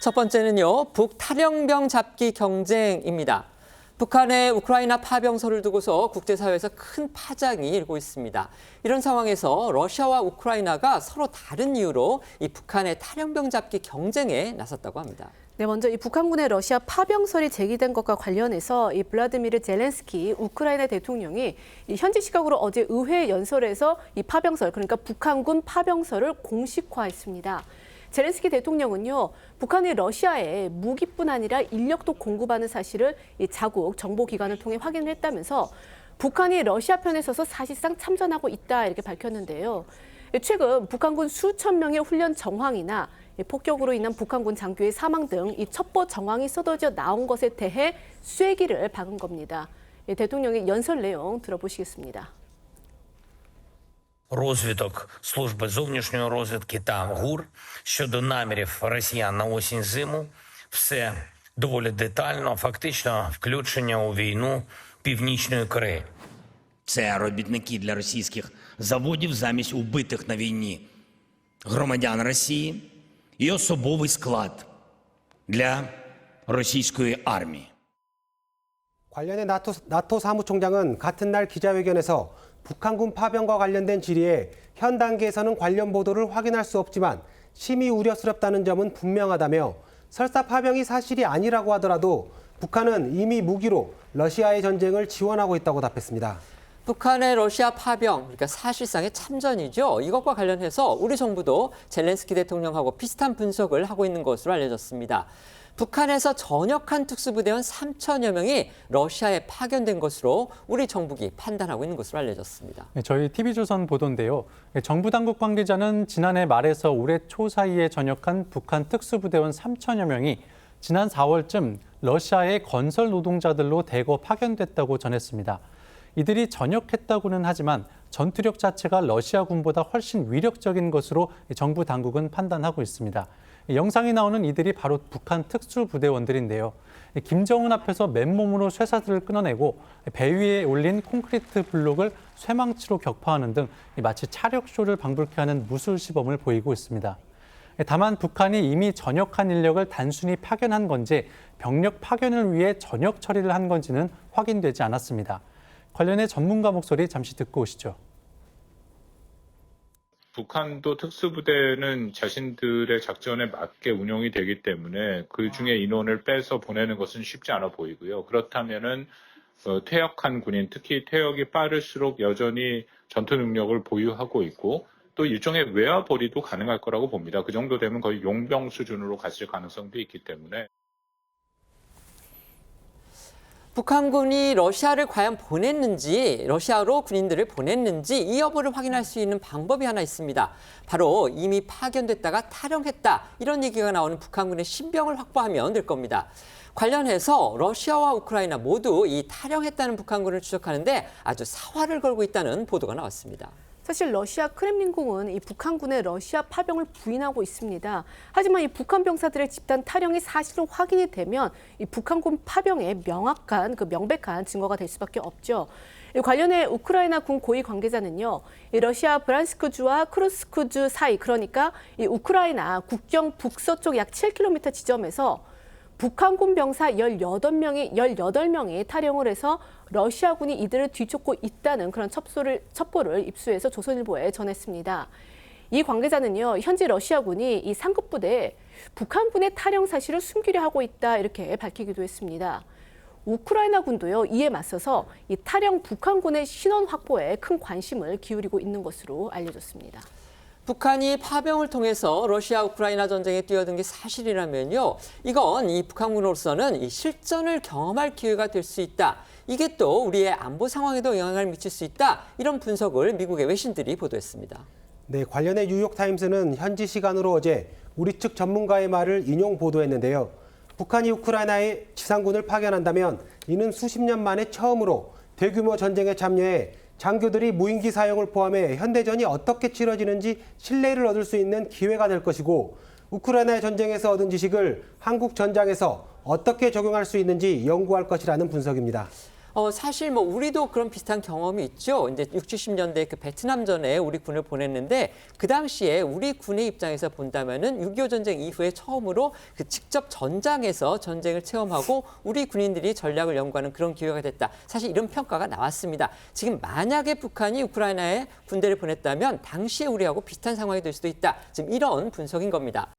첫 번째는요, 북탈영병 잡기 경쟁입니다. 북한의 우크라이나 파병설을 두고서 국제사회에서 큰 파장이 일고 있습니다. 이런 상황에서 러시아와 우크라이나가 서로 다른 이유로 이 북한의 탈영병 잡기 경쟁에 나섰다고 합니다. 네, 먼저 이 북한군의 러시아 파병설이 제기된 것과 관련해서 이 블라디미르 젤렌스키 우크라이나 대통령이 이 현지 시각으로 어제 의회 연설에서 이 파병설, 그러니까 북한군 파병설을 공식화했습니다. 젤렌스키 대통령은요, 북한이 러시아에 무기뿐 아니라 인력도 공급하는 사실을 이 자국 정보기관을 통해 확인을 했다면서 북한이 러시아 편에 서서 사실상 참전하고 있다 이렇게 밝혔는데요. 최근 북한군 수천 명의 훈련 정황이나 폭격으로 인한 북한군 장교의 사망 등 이 첩보 정황이 쏟아져 나온 것에 대해 쐐기를 박은 겁니다. 대통령의 연설 내용 들어보시겠습니다. Розвиток служби зовнішньої розвідки та ГУР щодо намірів росіян на осінь-зиму – все доволі детально, фактично включення у війну Північної Кореї. Це робітники для російських заводів замість убитих на війні громадян Росії і особовий склад для російської армії. 관련해 나토 사무총장은 같은 날 기자회견에서 북한군 파병과 관련된 질의에 현 단계에서는 관련 보도를 확인할 수 없지만 심히 우려스럽다는 점은 분명하다며 설사 파병이 사실이 아니라고 하더라도 북한은 이미 무기로 러시아의 전쟁을 지원하고 있다고 답했습니다. 북한의 러시아 파병, 그러니까 사실상의 참전이죠. 이것과 관련해서 우리 정부도 젤렌스키 대통령하고 비슷한 분석을 하고 있는 것으로 알려졌습니다. 북한에서 전역한 특수부대원 3천여 명이 러시아에 파견된 것으로 우리 정부기 판단하고 있는 것으로 알려졌습니다. 저희 TV조선 보도인데요. 정부 당국 관계자는 지난해 말에서 올해 초 사이에 전역한 북한 특수부대원 3천여 명이 지난 4월쯤 러시아의 건설 노동자들로 대거 파견됐다고 전했습니다. 이들이 전역했다고는 하지만 전투력 자체가 러시아군보다 훨씬 위력적인 것으로 정부 당국은 판단하고 있습니다. 영상이 나오는 이들이 바로 북한 특수부대원들인데요. 김정은 앞에서 맨몸으로 쇠사슬을 끊어내고 배 위에 올린 콘크리트 블록을 쇠망치로 격파하는 등 마치 차력쇼를 방불케 하는 무술 시범을 보이고 있습니다. 다만 북한이 이미 전역한 인력을 단순히 파견한 건지 병력 파견을 위해 전역 처리를 한 건지는 확인되지 않았습니다. 관련해 전문가 목소리 잠시 듣고 오시죠. 북한도 특수부대는 자신들의 작전에 맞게 운영이 되기 때문에 그 중에 인원을 빼서 보내는 것은 쉽지 않아 보이고요. 그렇다면은 퇴역한 군인, 특히 퇴역이 빠를수록 여전히 전투 능력을 보유하고 있고 또 일종의 외화 벌이도 가능할 거라고 봅니다. 그 정도 되면 거의 용병 수준으로 갔을 가능성도 있기 때문에. 북한군이 러시아를 과연 보냈는지, 러시아로 군인들을 보냈는지 이 여부를 확인할 수 있는 방법이 하나 있습니다. 바로 이미 파견됐다가 탈영했다, 이런 얘기가 나오는 북한군의 신병을 확보하면 될 겁니다. 관련해서 러시아와 우크라이나 모두 이 탈영했다는 북한군을 추적하는데 아주 사활을 걸고 있다는 보도가 나왔습니다. 사실 러시아 크렘린궁은 이 북한군의 러시아 파병을 부인하고 있습니다. 하지만 이 북한 병사들의 집단 탈영이 사실로 확인이 되면 이 북한군 파병의 명백한 증거가 될 수밖에 없죠. 관련해 우크라이나 군 고위 관계자는요, 이 러시아 브란스크주와 크루스크주 사이, 그러니까 이 우크라이나 국경 북서쪽 약 7km 지점에서 북한군 병사 18명이 탈영을 해서 러시아군이 이들을 뒤쫓고 있다는 그런 첩보를 입수해서 조선일보에 전했습니다. 이 관계자는요, 현지 러시아군이 이 상급부대에 북한군의 탈영 사실을 숨기려 하고 있다 이렇게 밝히기도 했습니다. 우크라이나 군도요, 이에 맞서서 이 탈영 북한군의 신원 확보에 큰 관심을 기울이고 있는 것으로 알려졌습니다. 북한이 파병을 통해서 러시아 우크라이나 전쟁에 뛰어든 게 사실이라면요, 이건 이 북한군으로서는 이 실전을 경험할 기회가 될 수 있다. 이게 또 우리의 안보 상황에도 영향을 미칠 수 있다. 이런 분석을 미국의 외신들이 보도했습니다. 네, 관련해 뉴욕타임스는 현지 시간으로 어제 우리 측 전문가의 말을 인용 보도했는데요. 북한이 우크라이나에 지상군을 파견한다면 이는 수십 년 만에 처음으로 대규모 전쟁에 참여해 장교들이 무인기 사용을 포함해 현대전이 어떻게 치러지는지 신뢰를 얻을 수 있는 기회가 될 것이고, 우크라이나의 전쟁에서 얻은 지식을 한국 전장에서 어떻게 적용할 수 있는지 연구할 것이라는 분석입니다. 사실 뭐 우리도 그런 비슷한 경험이 있죠. 이제 60, 70년대 그 베트남전에 우리 군을 보냈는데 그 당시에 우리 군의 입장에서 본다면은 6.25 전쟁 이후에 처음으로 그 직접 전장에서 전쟁을 체험하고 우리 군인들이 전략을 연구하는 그런 기회가 됐다. 사실 이런 평가가 나왔습니다. 지금 만약에 북한이 우크라이나에 군대를 보냈다면 당시에 우리하고 비슷한 상황이 될 수도 있다. 지금 이런 분석인 겁니다.